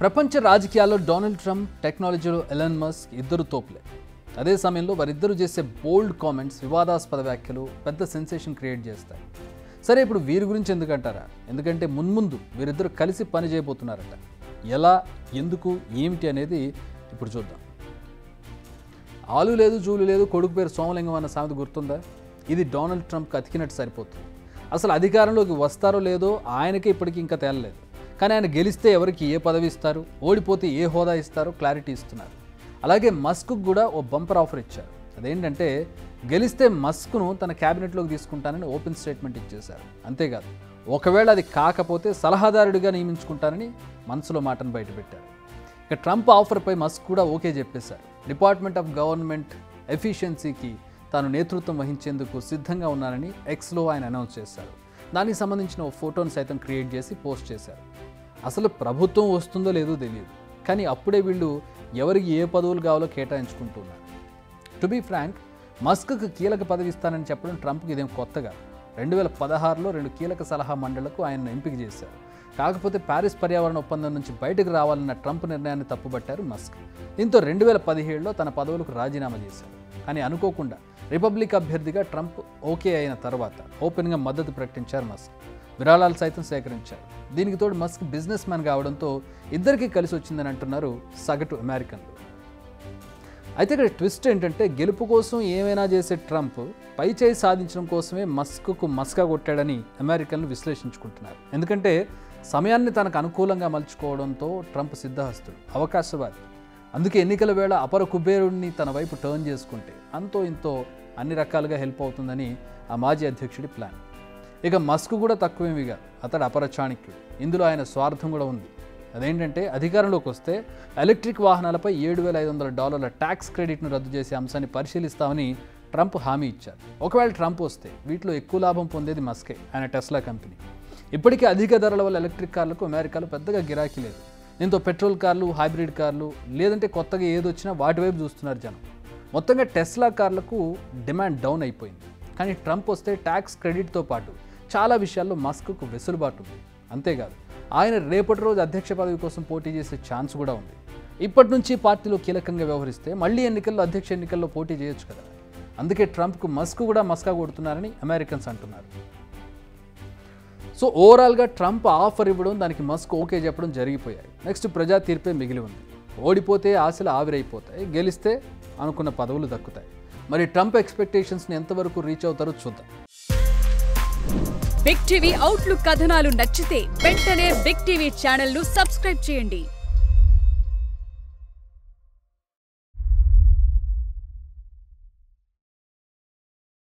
ప్రపంచ రాజకీయాల్లో Donald Trump, టెక్నాలజీలో ఎలాన్ మస్క్ ఇద్దరు తోపులే. అదే సమయంలో వారిద్దరూ చేసే బోల్డ్ కామెంట్స్, వివాదాస్పద వ్యాఖ్యలు పెద్ద సెన్సేషన్ క్రియేట్ చేస్తాయి. సరే, ఇప్పుడు వీరి గురించి ఎందుకంటారా? ఎందుకంటే మున్ముందు వీరిద్దరు కలిసి పని చేయబోతున్నారట. ఎలా, ఎందుకు, ఏమిటి అనేది ఇప్పుడు చూద్దాం. ఆలు లేదు, జూలు లేదు, కొడుకు పేరు సోమలింగం అన్న సామెత గుర్తుందా? ఇది డొనాల్డ్ ట్రంప్కి అతికినట్టు సరిపోతుంది. అసలు అధికారంలోకి వస్తారో లేదో ఆయనకే ఇప్పటికీ ఇంకా తేలలేదు. కానీ ఆయన గెలిస్తే ఎవరికి ఏ పదవి ఇస్తారు, ఓడిపోతే ఏ హోదా ఇస్తారో క్లారిటీ ఇస్తున్నారు. అలాగే మస్క్కు కూడా ఓ బంపర్ ఆఫర్ ఇచ్చారు. అదేంటంటే గెలిస్తే మస్క్ను తన క్యాబినెట్లోకి తీసుకుంటానని ఓపెన్ స్టేట్మెంట్ ఇచ్చేశారు. అంతేకాదు, ఒకవేళ అది కాకపోతే సలహాదారుడిగా నియమించుకుంటానని మనసులో మాటను బయటపెట్టారు. ఇక ట్రంప్ ఆఫర్పై మస్క్ కూడా ఓకే చెప్పేశారు. డిపార్ట్మెంట్ ఆఫ్ గవర్నమెంట్ ఎఫిషియన్సీకి తాను నేతృత్వం వహించేందుకు సిద్ధంగా ఉన్నానని ఎక్స్లో ఆయన అనౌన్స్ చేశారు. దానికి సంబంధించిన ఓ ఫోటోను సైతం క్రియేట్ చేసి పోస్ట్ చేశారు. అసలు ప్రభుత్వం వస్తుందో లేదో తెలియదు, కానీ అప్పుడే వీళ్ళు ఎవరికి ఏ పదవులు కావాలో కేటాయించుకుంటున్నారు. టు బీ ఫ్రాంక్, మస్క్కు కీలక పదవి ఇస్తానని చెప్పడం ట్రంప్కి ఇదేం కొత్తగా. 2016లో 2 కీలక సలహా మండళ్లకు ఆయన్ను ఎంపిక చేశారు. కాకపోతే ప్యారిస్ పర్యావరణ ఒప్పందం నుంచి బయటకు రావాలన్న ట్రంప్ నిర్ణయాన్ని తప్పుబట్టారు మస్క్. దీంతో 2017లో తన పదవులకు రాజీనామా చేశారు. కానీ అనుకోకుండా రిపబ్లిక్ అభ్యర్థిగా ట్రంప్ ఓకే అయిన తర్వాత ఓపెన్గా మద్దతు ప్రకటించారు మస్క్. విరాళాలు సైతం సేకరించారు. దీనికి తోడు మస్క్ బిజినెస్ మ్యాన్ కావడంతో ఇద్దరికీ కలిసి వచ్చిందని అంటున్నారు సగటు అమెరికన్లు. అయితే ఇక్కడ ట్విస్ట్ ఏంటంటే, గెలుపు కోసం ఏమైనా చేసే ట్రంప్ పై చేయి సాధించడం కోసమే మస్క్కు మస్కా కొట్టాడని అమెరికన్లు విశ్లేషించుకుంటున్నారు. ఎందుకంటే సమయాన్ని తనకు అనుకూలంగా మలుచుకోవడంతో ట్రంప్ సిద్ధహస్తుడు, అవకాశవాది. అందుకే ఎన్నికల వేళ అపర కుబేరుడిని తన వైపు టర్న్ చేసుకుంటే అంతో ఇంతో అన్ని రకాలుగా హెల్ప్ అవుతుందని ఆ మాజీ అధ్యక్షుడి ప్లాన్. ఇక మస్క్ కూడా తక్కువేమిగా, అతడు అపర చాణక్యుడు. ఇందులో ఆయన స్వార్థం కూడా ఉంది. అదేంటంటే అధికారంలోకి వస్తే ఎలక్ట్రిక్ వాహనాలపై $7,500 ట్యాక్స్ క్రెడిట్ను రద్దు చేసే అంశాన్ని పరిశీలిస్తామని ట్రంప్ హామీ ఇచ్చారు. ఒకవేళ ట్రంప్ వస్తే వీటిలో ఎక్కువ లాభం పొందేది మస్కే, ఆయన టెస్లా కంపెనీ. ఇప్పటికే అధిక ధరల వల్ల ఎలక్ట్రిక్ కార్లకు అమెరికాలో పెద్దగా గిరాకీ లేదు. దీంతో పెట్రోల్ కార్లు, హైబ్రిడ్ కార్లు, లేదంటే కొత్తగా ఏదొచ్చినా వాటి వైపు చూస్తున్నారు జనం. మొత్తంగా టెస్లా కార్లకు డిమాండ్ డౌన్ అయిపోయింది. కానీ ట్రంప్ వస్తే ట్యాక్స్ క్రెడిట్తో పాటు చాలా విషయాల్లో మస్క్కు వెసులుబాటు ఉంది. అంతేకాదు, ఆయన రేపటి రోజు అధ్యక్ష పదవి కోసం పోటీ చేసే ఛాన్స్ కూడా ఉంది. ఇప్పటి నుంచి పార్టీలో కీలకంగా వ్యవహరిస్తే మళ్ళీ అధ్యక్ష ఎన్నికల్లో పోటీ చేయొచ్చు కదా. అందుకే ట్రంప్కు మస్క్ కూడా మస్కా కొడుతున్నారని అమెరికన్స్ అంటున్నారు. సో ఓవరాల్గా ట్రంప్ ఆఫర్ ఇవ్వడం, దానికి మస్క్ ఓకే చెప్పడం జరిగిపోయాయి. నెక్స్ట్ ప్రజా తీర్పే మిగిలి ఉంది. ఓడిపోతే ఆశలు ఆవిరైపోతాయి, గెలిస్తే అనుకున్న పదవులు దక్కుతాయి. మరి ట్రంప్ ఎక్స్పెక్టేషన్స్ని ఎంతవరకు రీచ్ అవుతారో చూద్దాం. బిగ్ టీవీ అవుట్లుక్ కథనాలు నచ్చితే వెంటనే బిగ్ టీవీ ఛానల్ను సబ్స్క్రైబ్ చేయండి.